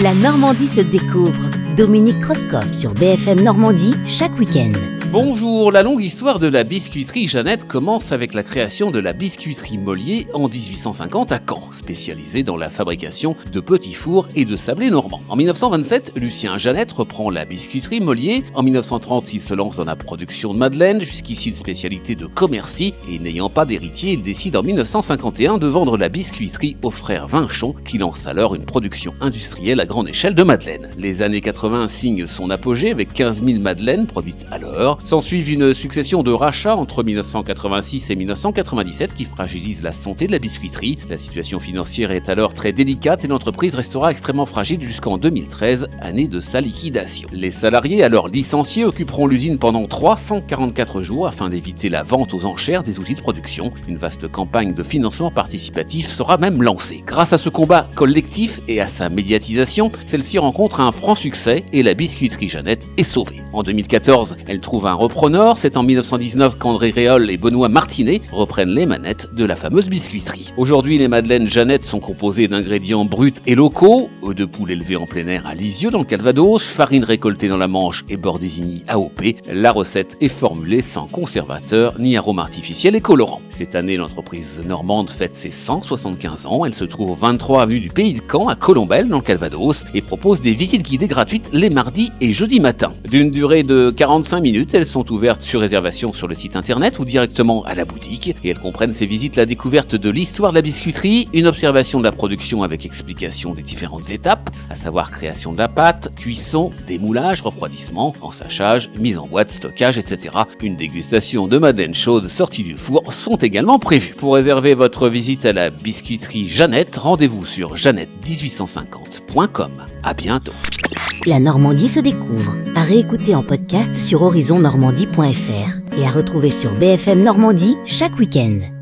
La Normandie se découvre. Dominique Krauskopf sur BFM Normandie chaque week-end. Bonjour, la longue histoire de la biscuiterie Jeannette commence avec la création de la biscuiterie Mollier en 1850 à Caen, spécialisée dans la fabrication de petits fours et de sablés normands. En 1927, Lucien Jeannette reprend la biscuiterie Mollier. En 1930, il se lance dans la production de madeleines, jusqu'ici une spécialité de commercy, et n'ayant pas d'héritier, il décide en 1951 de vendre la biscuiterie aux frères Vinchon, qui lancent alors une production industrielle à grande échelle de madeleines. Les années 80 signent son apogée avec 15 000 madeleines produites alors. S'ensuivent une succession de rachats entre 1986 et 1997 qui fragilisent la santé de la biscuiterie. La situation financière est alors très délicate et l'entreprise restera extrêmement fragile jusqu'en 2013, année de sa liquidation. Les salariés, alors licenciés, occuperont l'usine pendant 344 jours afin d'éviter la vente aux enchères des outils de production. Une vaste campagne de financement participatif sera même lancée. Grâce à ce combat collectif et à sa médiatisation, celle-ci rencontre un franc succès et la biscuiterie Jeannette est sauvée. En 2014, elle trouve un repreneur. C'est en 1919 qu'André Réol et Benoît Martinet reprennent les manettes de la fameuse biscuiterie. Aujourd'hui, les madeleines Jeannette sont composées d'ingrédients bruts et locaux, œufs de poule élevés en plein air à Lisieux dans le Calvados, farine récoltée dans la Manche et beurre désigny AOP. La recette est formulée sans conservateur ni arômes artificiels et colorants. Cette année, l'entreprise normande fête ses 175 ans. Elle se trouve au 23 avenue du Pays de Caen à Colombelles dans le Calvados et propose des visites guidées gratuites les mardis et jeudis matins. D'une durée de 45 minutes, elles sont ouvertes sur réservation sur le site internet ou directement à la boutique et elles comprennent ces visites la découverte de l'histoire de la biscuiterie, une observation de la production avec explication des différentes étapes, à savoir création de la pâte, cuisson, démoulage, refroidissement, ensachage, mise en boîte, stockage, etc. Une dégustation de madeleines chaudes sorties du four sont également prévues. Pour réserver votre visite à la biscuiterie Jeannette, rendez-vous sur jeannette1850.com. À bientôt. La Normandie se découvre. À réécouter en podcast sur horizonnormandie.fr et à retrouver sur BFM Normandie chaque week-end.